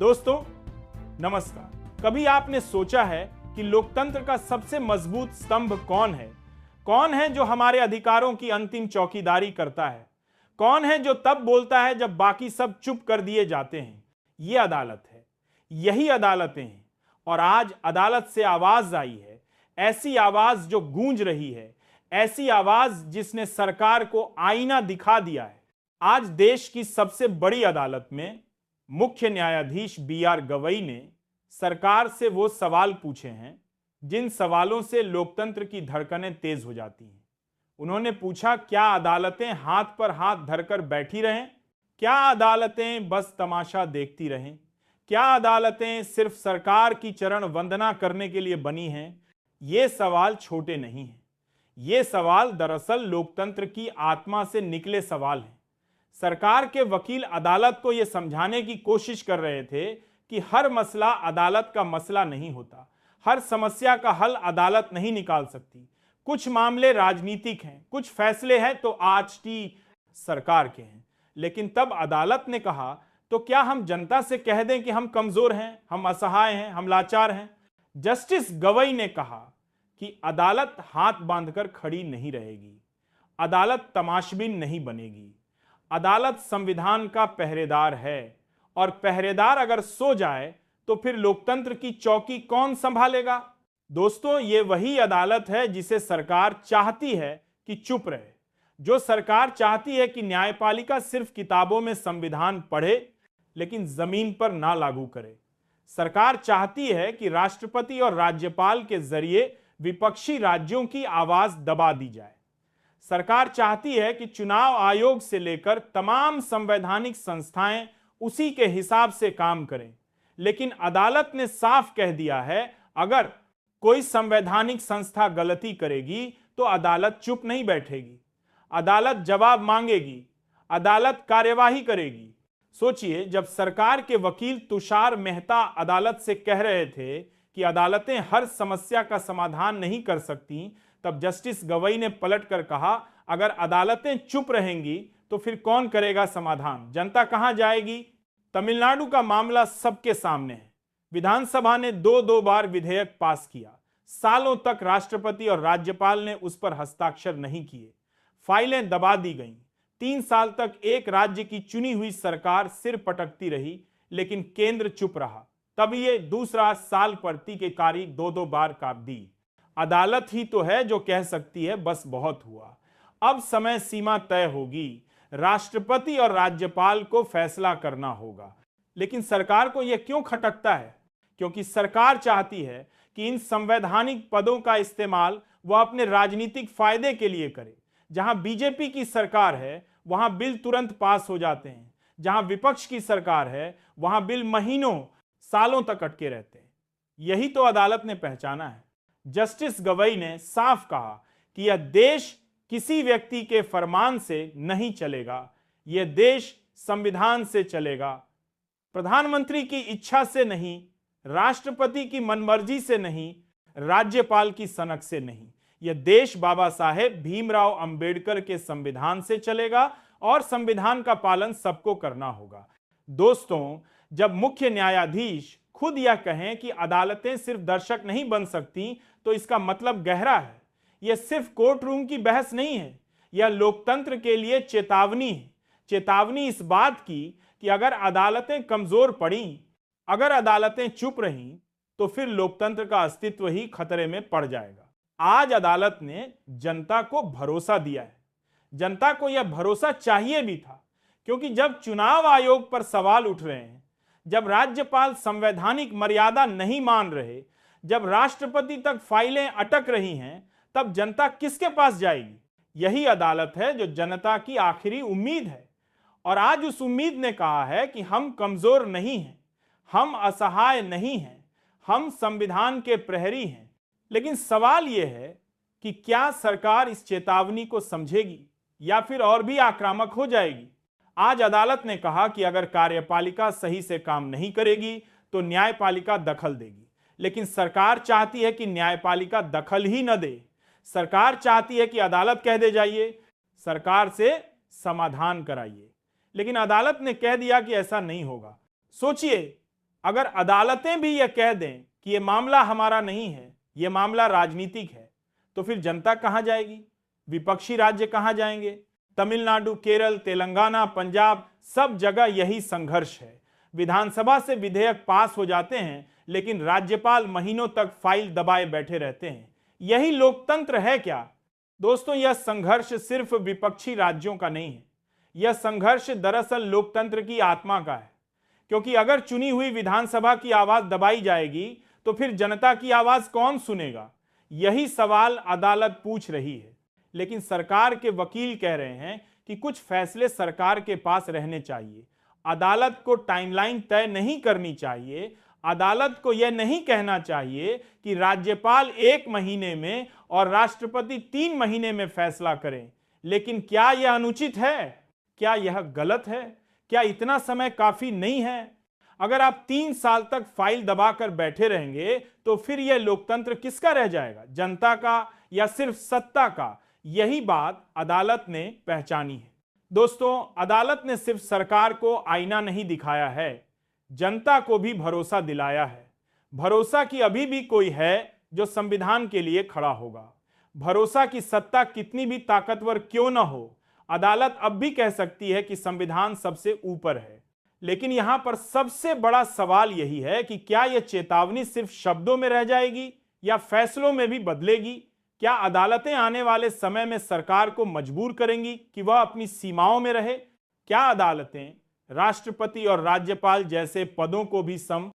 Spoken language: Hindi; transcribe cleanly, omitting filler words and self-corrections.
दोस्तों नमस्कार। कभी आपने सोचा है कि लोकतंत्र का सबसे मजबूत स्तंभ कौन है? कौन है जो हमारे अधिकारों की अंतिम चौकीदारी करता है? कौन है जो तब बोलता है जब बाकी सब चुप कर दिए जाते हैं? ये अदालत है, यही अदालतें हैं। और आज अदालत से आवाज आई है, ऐसी आवाज जो गूंज रही है, ऐसी आवाज जिसने सरकार को आईना दिखा दिया है। आज देश की सबसे बड़ी अदालत में मुख्य न्यायाधीश बी.आर. गवई ने सरकार से वो सवाल पूछे हैं जिन सवालों से लोकतंत्र की धड़कनें तेज हो जाती हैं। उन्होंने पूछा, क्या अदालतें हाथ पर हाथ धरकर बैठी रहें? क्या अदालतें बस तमाशा देखती रहें? क्या अदालतें सिर्फ सरकार की चरण वंदना करने के लिए बनी हैं? ये सवाल छोटे नहीं हैं। ये सवाल दरअसल लोकतंत्र की आत्मा से निकले सवाल हैं। सरकार के वकील अदालत को यह समझाने की कोशिश कर रहे थे कि हर मसला अदालत का मसला नहीं होता, हर समस्या का हल अदालत नहीं निकाल सकती। कुछ मामले राजनीतिक हैं, कुछ फैसले हैं तो आज की सरकार के हैं। लेकिन तब अदालत ने कहा, तो क्या हम जनता से कह दें कि हम कमजोर हैं, हम असहाय हैं, हम लाचार हैं? जस्टिस गवई ने कहा कि अदालत हाथ बांधकर खड़ी नहीं रहेगी, अदालत तमाशबीन नहीं बनेगी। अदालत संविधान का पहरेदार है और पहरेदार अगर सो जाए तो फिर लोकतंत्र की चौकी कौन संभालेगा? दोस्तों, ये वही अदालत है जिसे सरकार चाहती है कि चुप रहे, जो सरकार चाहती है कि न्यायपालिका सिर्फ किताबों में संविधान पढ़े लेकिन जमीन पर ना लागू करे। सरकार चाहती है कि राष्ट्रपति और राज्यपाल के जरिए विपक्षी राज्यों की आवाज दबा दी जाए। सरकार चाहती है कि चुनाव आयोग से लेकर तमाम संवैधानिक संस्थाएं उसी के हिसाब से काम करें। लेकिन अदालत ने साफ कह दिया है, अगर कोई संवैधानिक संस्था गलती करेगी तो अदालत चुप नहीं बैठेगी, अदालत जवाब मांगेगी, अदालत कार्यवाही करेगी। सोचिए, जब सरकार के वकील तुषार मेहता अदालत से कह रहे थे कि अदालतें हर समस्या का समाधान नहीं कर सकती, तब जस्टिस गवई ने पलटकर कहा, अगर अदालतें चुप रहेंगी तो फिर कौन करेगा समाधान? जनता कहां जाएगी? तमिलनाडु का मामला सबके सामने है। विधानसभा ने दो बार विधेयक पास किया, सालों तक राष्ट्रपति और राज्यपाल ने उस पर हस्ताक्षर नहीं किए, फाइलें दबा दी गईं। 3 साल तक एक राज्य की चुनी हुई सरकार सिर पटकती रही, लेकिन केंद्र चुप रहा। तब ये दूसरा साल प्रति के कारी 2 बार काट दी। अदालत ही तो है जो कह सकती है बस बहुत हुआ, अब समय सीमा तय होगी, राष्ट्रपति और राज्यपाल को फैसला करना होगा। लेकिन सरकार को यह क्यों खटकता है? क्योंकि सरकार चाहती है कि इन संवैधानिक पदों का इस्तेमाल वह अपने राजनीतिक फायदे के लिए करे। जहां बीजेपी की सरकार है वहां बिल तुरंत पास हो जाते हैं, जहां विपक्ष की सरकार है वहां बिल महीनों सालों तक अटके रहते हैं। यही तो अदालत ने पहचाना है। जस्टिस गवई ने साफ कहा कि यह देश किसी व्यक्ति के फरमान से नहीं चलेगा, यह देश संविधान से चलेगा, प्रधानमंत्री की इच्छा से नहीं, राष्ट्रपति की मनमर्जी से नहीं, राज्यपाल की सनक से नहीं। यह देश बाबा साहेब भीमराव अंबेडकर के संविधान से चलेगा और संविधान का पालन सबको करना होगा। दोस्तों, जब मुख्य न्यायाधीश खुद यह कहें कि अदालतें सिर्फ दर्शक नहीं बन सकती, तो इसका मतलब गहरा है। यह सिर्फ कोर्ट रूम की बहस नहीं है, यह लोकतंत्र के लिए चेतावनी है। चेतावनी इस बात की कि अगर अदालतें कमजोर पड़ी, अगर अदालतें चुप रहीं, तो फिर लोकतंत्र का अस्तित्व ही खतरे में पड़ जाएगा। आज अदालत ने जनता को भरोसा दिया है। जनता को यह भरोसा चाहिए भी था, क्योंकि जब चुनाव आयोग पर सवाल उठ रहे हैं, जब राज्यपाल संवैधानिक मर्यादा नहीं मान रहे, जब राष्ट्रपति तक फाइलें अटक रही हैं, तब जनता किसके पास जाएगी? यही अदालत है जो जनता की आखिरी उम्मीद है। और आज उस उम्मीद ने कहा है कि हम कमजोर नहीं हैं, हम असहाय नहीं हैं, हम संविधान के प्रहरी हैं। लेकिन सवाल यह है कि क्या सरकार इस चेतावनी को समझेगी या फिर और भी आक्रामक हो जाएगी? आज अदालत ने कहा कि अगर कार्यपालिका सही से काम नहीं करेगी तो न्यायपालिका दखल देगी। लेकिन सरकार चाहती है कि न्यायपालिका दखल ही न दे। सरकार चाहती है कि अदालत कह दे जाइए, सरकार से समाधान कराइए। लेकिन अदालत ने कह दिया कि ऐसा नहीं होगा। सोचिए, अगर अदालतें भी यह कह दें कि यह मामला हमारा नहीं है, यह मामला राजनीतिक है, तो फिर जनता कहां जाएगी? विपक्षी राज्य कहां जाएंगे? तमिलनाडु, केरल, तेलंगाना, पंजाब, सब जगह यही संघर्ष है। विधानसभा से विधेयक पास हो जाते हैं, लेकिन राज्यपाल महीनों तक फाइल दबाए बैठे रहते हैं। यही लोकतंत्र है क्या? दोस्तों, यह संघर्ष सिर्फ विपक्षी राज्यों का नहीं है, यह संघर्ष दरअसल लोकतंत्र की आत्मा का है। क्योंकि अगर चुनी हुई विधानसभा की आवाज दबाई जाएगी तो फिर जनता की आवाज कौन सुनेगा? यही सवाल अदालत पूछ रही है। लेकिन सरकार के वकील कह रहे हैं कि कुछ फैसले सरकार के पास रहने चाहिए। अदालत को टाइमलाइन तय नहीं करनी चाहिए। अदालत को यह नहीं कहना चाहिए कि राज्यपाल 1 महीने में और राष्ट्रपति 3 महीने में फैसला करें। लेकिन क्या यह अनुचित है? क्या यह गलत है? क्या इतना समय काफी नहीं है? अगर आप 3 साल तक फाइल दबाकर बैठे रहेंगे तो फिर यह लोकतंत्र किसका रह जाएगा? जनता का या सिर्फ सत्ता का? यही बात अदालत ने पहचानी है। दोस्तों, अदालत ने सिर्फ सरकार को आईना नहीं दिखाया है, जनता को भी भरोसा दिलाया है। भरोसा कि अभी भी कोई है जो संविधान के लिए खड़ा होगा। भरोसा कि सत्ता कितनी भी ताकतवर क्यों न हो, अदालत अब भी कह सकती है कि संविधान सबसे ऊपर है। लेकिन यहां पर सबसे बड़ा सवाल यही है कि क्या यह चेतावनी सिर्फ शब्दों में रह जाएगी या फैसलों में भी बदलेगी? क्या अदालतें आने वाले समय में सरकार को मजबूर करेंगी कि वह अपनी सीमाओं में रहे? क्या अदालतें राष्ट्रपति और राज्यपाल जैसे पदों को भी